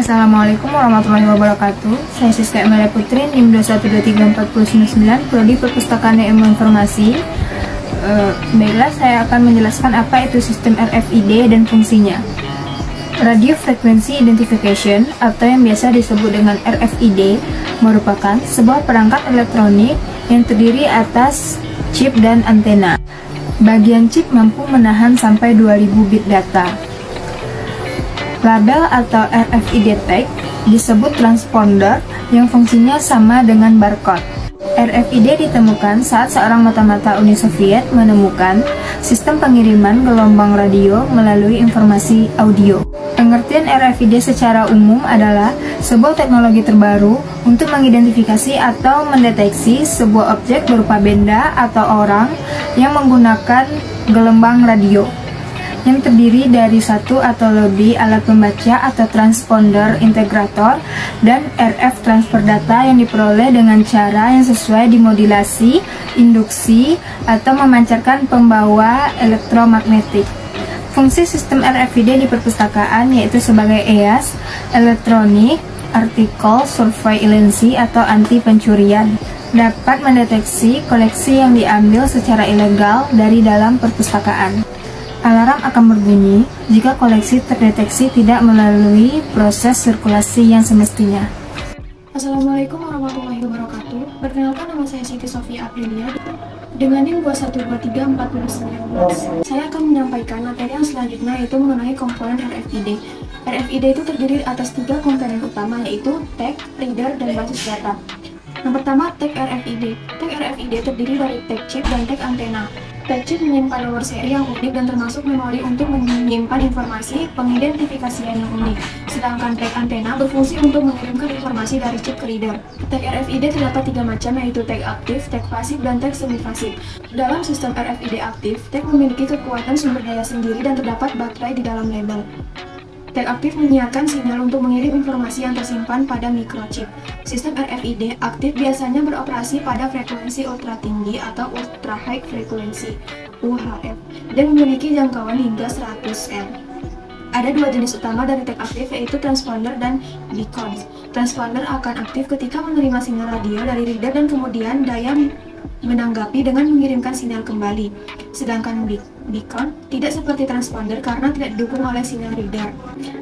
Assalamualaikum warahmatullahi wabarakatuh. Saya Siska Emilia Putri, NIM 2123499, Prodi Perpustakaan dan Ilmu Informasi. Baiklah, saya akan menjelaskan apa itu sistem RFID dan fungsinya. Radio Frequency Identification atau yang biasa disebut dengan RFID merupakan sebuah perangkat elektronik yang terdiri atas chip dan antena. Bagian chip mampu menahan sampai 2000 bit data. Label atau RFID tag disebut transponder yang fungsinya sama dengan barcode. RFID ditemukan saat seorang mata-mata Uni Soviet menemukan sistem pengiriman gelombang radio melalui informasi audio. Pengertian RFID secara umum adalah sebuah teknologi terbaru untuk mengidentifikasi atau mendeteksi sebuah objek berupa benda atau orang yang menggunakan gelombang radio, yang terdiri dari satu atau lebih alat pembaca atau transponder integrator dan RF transfer data yang diperoleh dengan cara yang sesuai dimodulasi, induksi, atau memancarkan pembawa elektromagnetik. Fungsi sistem RFID di perpustakaan yaitu sebagai EAS, Electronic Article Surveillance atau anti pencurian. Dapat mendeteksi koleksi yang diambil secara ilegal dari dalam perpustakaan. Alarm akan berbunyi jika koleksi terdeteksi tidak melalui proses sirkulasi yang semestinya. Assalamualaikum warahmatullahi wabarakatuh. Perkenalkan, nama saya Siti Sofia Aprilia dengan NIM 2123499. Saya akan menyampaikan materi yang selanjutnya, yaitu mengenai komponen RFID. RFID itu terdiri atas 3 komponen utama, yaitu tag, reader, dan basis data. Yang pertama, tag RFID. Tag RFID terdiri dari tag chip dan tag antena. Tag chip menyimpan nomor seri yang unik dan termasuk memori untuk menyimpan informasi pengidentifikasian yang unik. Sedangkan tag antena berfungsi untuk mengirimkan informasi dari chip ke reader. Tag RFID terdapat 3 macam, yaitu tag aktif, tag pasif, dan tag semi-pasif. Dalam sistem RFID aktif, tag memiliki kekuatan sumber daya sendiri dan terdapat baterai di dalam label. Tag aktif menyiarkan sinyal untuk mengirim informasi yang tersimpan pada microchip. Sistem RFID aktif biasanya beroperasi pada frekuensi ultra tinggi atau ultra high frequency (UHF) dan memiliki jangkauan hingga 100 M. Ada 2 jenis utama dari tag aktif, yaitu transponder dan beacon. Transponder akan aktif ketika menerima sinyal radio dari reader dan kemudian daya menanggapi dengan mengirimkan sinyal kembali. Sedangkan beacon tidak seperti transponder karena tidak didukung oleh sinyal reader.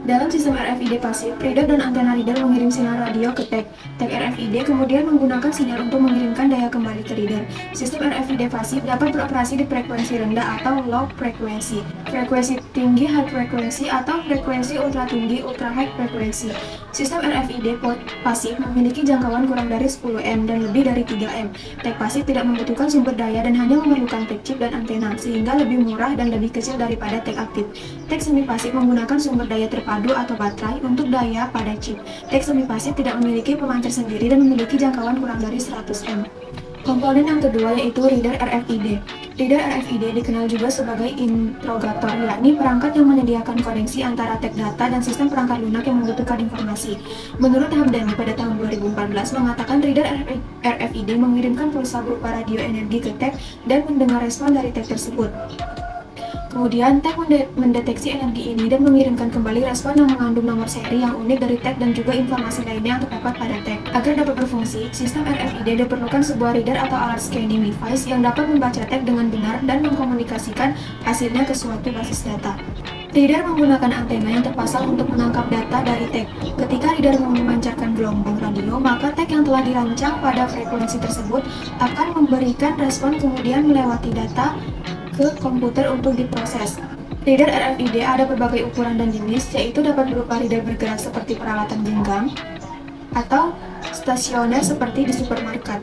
Dalam sistem RFID pasif, reader dan antena reader mengirim sinyal radio ke tag. Tag RFID kemudian menggunakan sinyal untuk mengirimkan daya kembali ke reader. Sistem RFID pasif dapat beroperasi di frekuensi rendah atau low frequency, frekuensi tinggi high frequency, atau frekuensi ultra tinggi ultra high frequency. Sistem RFID pasif memiliki jangkauan kurang dari 10 M dan lebih dari 3 M. Tag pasif tidak membutuhkan sumber daya dan hanya memerlukan tag chip dan antena, sehingga lebih murah dan lebih kecil daripada tag aktif. Tag semi-pasif menggunakan sumber daya terpadu atau baterai untuk daya pada chip. Tag semi-pasif tidak memiliki pemancar sendiri dan memiliki jangkauan kurang dari 100 M. Komponen yang kedua yaitu reader RFID. Reader RFID dikenal juga sebagai integrator, yakni perangkat yang menyediakan koneksi antara tag data dan sistem perangkat lunak yang membutuhkan informasi. Menurut Hamdani pada tahun 2014 mengatakan reader RFID mengirimkan pulsa berupa radio energi ke tag dan mendengar respon dari tag tersebut. Kemudian, tag mendeteksi energi ini dan mengirimkan kembali respon yang mengandung nomor seri yang unik dari tag dan juga informasi lainnya yang terdapat pada tag. Agar dapat berfungsi, sistem RFID diperlukan sebuah reader atau alat scanning device yang dapat membaca tag dengan benar dan mengkomunikasikan hasilnya ke suatu basis data. Reader menggunakan antena yang terpasang untuk menangkap data dari tag. Ketika reader memancarkan gelombang radio, maka tag yang telah dirancang pada frekuensi tersebut akan memberikan respon kemudian melewati data ke komputer untuk diproses. Reader RFID ada berbagai ukuran dan jenis, yaitu dapat berupa reader bergerak seperti peralatan genggam atau stasioner seperti di supermarket.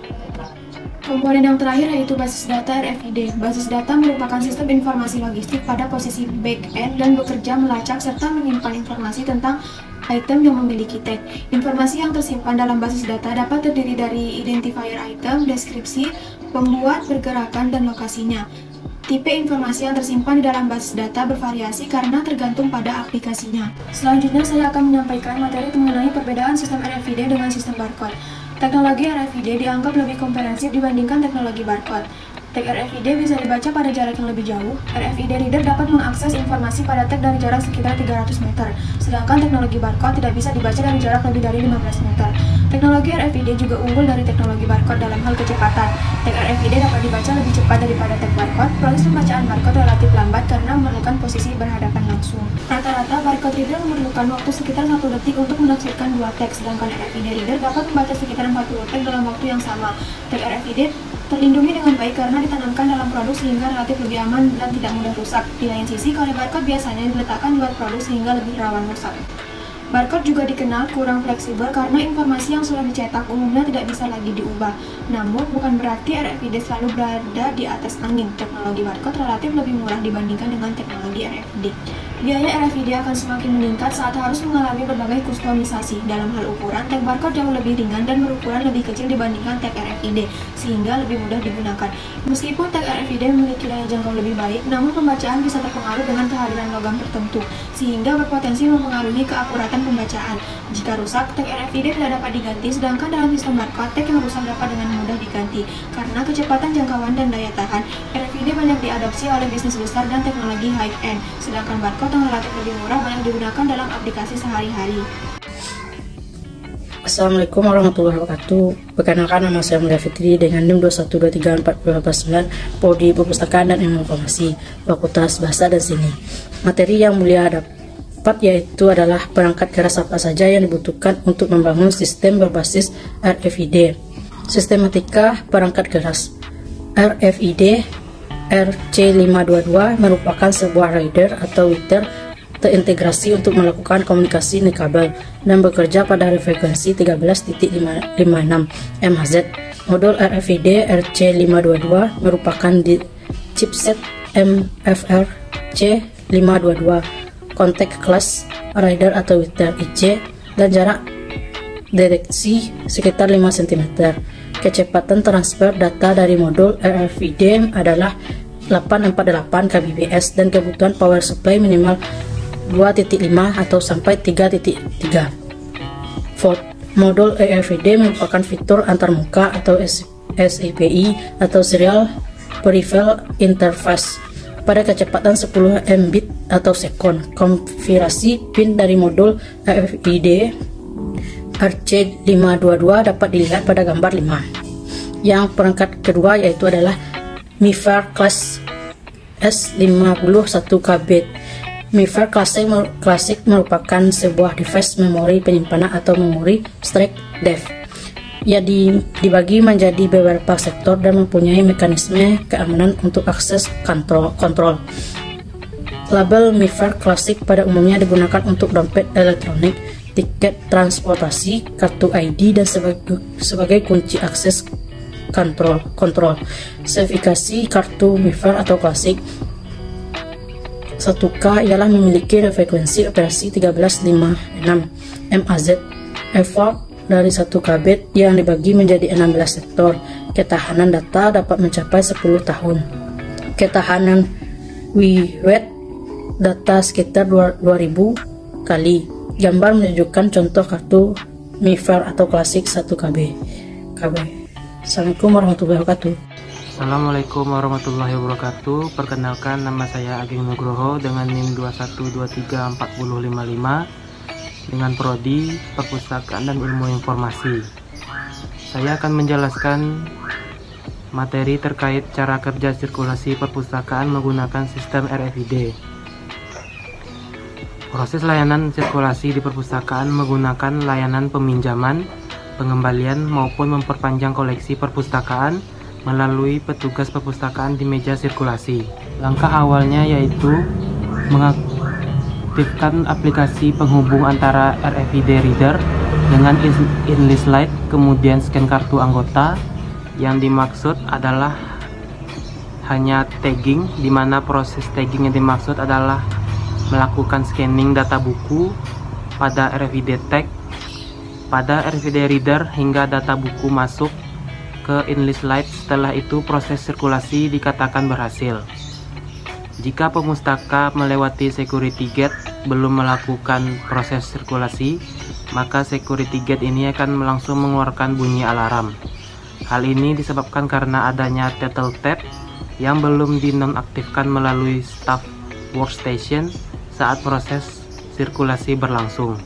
Komponen yang terakhir yaitu basis data RFID. Basis data merupakan sistem informasi logistik pada posisi back-end dan bekerja melacak serta menyimpan informasi tentang item yang memiliki tag. Informasi yang tersimpan dalam basis data dapat terdiri dari identifier item, deskripsi, pembuat, pergerakan, dan lokasinya. Tipe informasi yang tersimpan di dalam basis data bervariasi karena tergantung pada aplikasinya. Selanjutnya saya akan menyampaikan materi mengenai perbedaan sistem RFID dengan sistem barcode. Teknologi RFID dianggap lebih komprehensif dibandingkan teknologi barcode. Tag RFID bisa dibaca pada jarak yang lebih jauh. RFID reader dapat mengakses informasi pada tag dari jarak sekitar 300 meter, sedangkan teknologi barcode tidak bisa dibaca dari jarak lebih dari 15 meter. Teknologi RFID juga unggul dari teknologi barcode dalam hal kecepatan. Tag RFID dapat dibaca lebih cepat daripada tag barcode. Proses pembacaan barcode relatif lambat karena memerlukan posisi berhadapan langsung. Rata-rata barcode reader memerlukan waktu sekitar 1 detik untuk menafsirkan 2 tag, sedangkan RFID reader dapat membaca sekitar 40 tag dalam waktu yang sama. Tag RFID terlindungi dengan baik karena ditanamkan dalam produk sehingga relatif lebih aman dan tidak mudah rusak. Di lain sisi, kode barcode biasanya diletakkan di luar produk sehingga lebih rawan rusak. Barcode juga dikenal kurang fleksibel karena informasi yang sudah dicetak umumnya tidak bisa lagi diubah. Namun, bukan berarti RFID selalu berada di atas angin. Teknologi barcode relatif lebih murah dibandingkan dengan teknologi RFID. Biaya RFID akan semakin meningkat saat harus mengalami berbagai kustomisasi. Dalam hal ukuran, tag barcode jauh lebih ringan dan berukuran lebih kecil dibandingkan tag RFID, sehingga lebih mudah digunakan. Meskipun tag RFID memiliki daya jangkau lebih baik, namun pembacaan bisa terpengaruh dengan kehadiran logam tertentu, sehingga berpotensi mempengaruhi keakuratan pembacaan. Jika rusak, tag RFID tidak dapat diganti, sedangkan dalam sistem barcode, tag yang rusak dapat dengan mudah diganti. Karena kecepatan jangkauan dan daya tahan, RFID banyak diadopsi oleh bisnis besar dan teknologi high-end, sedangkan barcode yang relatif lebih murah banyak digunakan dalam aplikasi sehari-hari. Assalamualaikum warahmatullahi wabarakatuh. Perkenalkan, nama saya Mulia Fitri dengan NIM 2133489 Prodi Perpustakaan dan Ilmu Informasi, Fakultas Bahasa dan Seni. Materi yang Mulia dapat yaitu adalah perangkat keras apa saja yang dibutuhkan untuk membangun sistem berbasis RFID. Sistematika perangkat keras. RFID RC522 merupakan sebuah reader atau reader terintegrasi untuk melakukan komunikasi nirkabel dan bekerja pada frekuensi 13.56 MHz. Modul RFID RC522 merupakan di chipset MFR C522, contact class reader atau reader IC, dan jarak deteksi sekitar 5 cm. Kecepatan transfer data dari modul RFID adalah 848 kbps dan kebutuhan power supply minimal 2.5 atau sampai 3.3 volt. Modul RFID merupakan fitur antarmuka atau SIPI atau Serial Peripheral Interface pada kecepatan 10 Mbit atau sekon. Konfigurasi pin dari modul RFID RC522 dapat dilihat pada gambar 5. Yang perangkat kedua yaitu adalah MIFARE Class S51KB. MIFARE Classic merupakan sebuah device memori penyimpanan atau memori stack DEF. Ia dibagi menjadi beberapa sektor dan mempunyai mekanisme keamanan untuk akses kontrol. Label MIFARE Classic pada umumnya digunakan untuk dompet elektronik, tiket transportasi, kartu ID, dan sebagai kunci akses kontrol. Sertifikasi kartu MIFARE atau Classic 1K ialah memiliki frekuensi operasi 1356 MHz, effort dari 1 KB yang dibagi menjadi 16 sektor. Ketahanan data dapat mencapai 10 tahun. Ketahanan WWET data sekitar 2000 kali. Gambar menunjukkan contoh kartu MIFARE atau Classic 1 KB. Assalamualaikum warahmatullahi wabarakatuh. Assalamualaikum warahmatullahi wabarakatuh. Perkenalkan, nama saya Ageng Nugroho dengan NIM 2133455 dengan Prodi Perpustakaan dan Ilmu Informasi. Saya akan menjelaskan materi terkait cara kerja sirkulasi perpustakaan menggunakan sistem RFID. Proses layanan sirkulasi di perpustakaan menggunakan layanan peminjaman, pengembalian maupun memperpanjang koleksi perpustakaan melalui petugas perpustakaan di meja sirkulasi. Langkah awalnya yaitu mengaktifkan aplikasi penghubung antara RFID reader dengan inlist light, kemudian scan kartu anggota. Yang dimaksud adalah hanya tagging, di mana proses tagging yang dimaksud adalah melakukan scanning data buku pada RFID tag pada RFID reader hingga data buku masuk ke inlist light. Setelah itu proses sirkulasi dikatakan berhasil. Jika pemustaka melewati security gate belum melakukan proses sirkulasi, maka security gate ini akan langsung mengeluarkan bunyi alarm. Hal ini disebabkan karena adanya table tab yang belum dinonaktifkan melalui staff workstation saat proses sirkulasi berlangsung.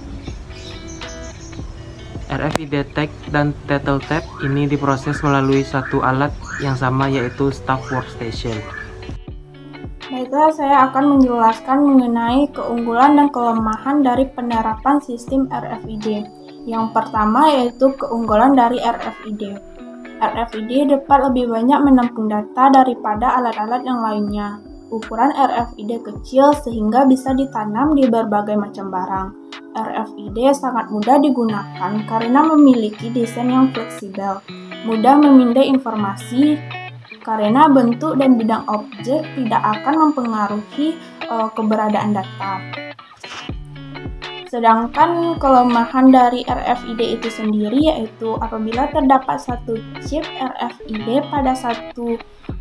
RFID tag dan title tab ini diproses melalui satu alat yang sama, yaitu staff workstation. Baiklah, saya akan menjelaskan mengenai keunggulan dan kelemahan dari penerapan sistem RFID. Yang pertama yaitu keunggulan dari RFID. RFID dapat lebih banyak menampung data daripada alat-alat yang lainnya. Ukuran RFID kecil sehingga bisa ditanam di berbagai macam barang. RFID sangat mudah digunakan karena memiliki desain yang fleksibel, mudah memindai informasi, karena bentuk dan bidang objek tidak akan mempengaruhi keberadaan data. Sedangkan kelemahan dari RFID itu sendiri yaitu apabila terdapat satu chip RFID pada satu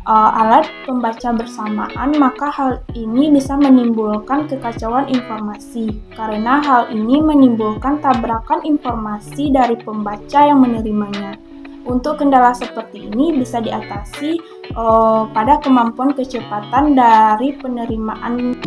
alat pembaca bersamaan, maka hal ini bisa menimbulkan kekacauan informasi karena hal ini menimbulkan tabrakan informasi dari pembaca yang menerimanya. Untuk kendala seperti ini bisa diatasi pada kemampuan kecepatan dari penerimaan.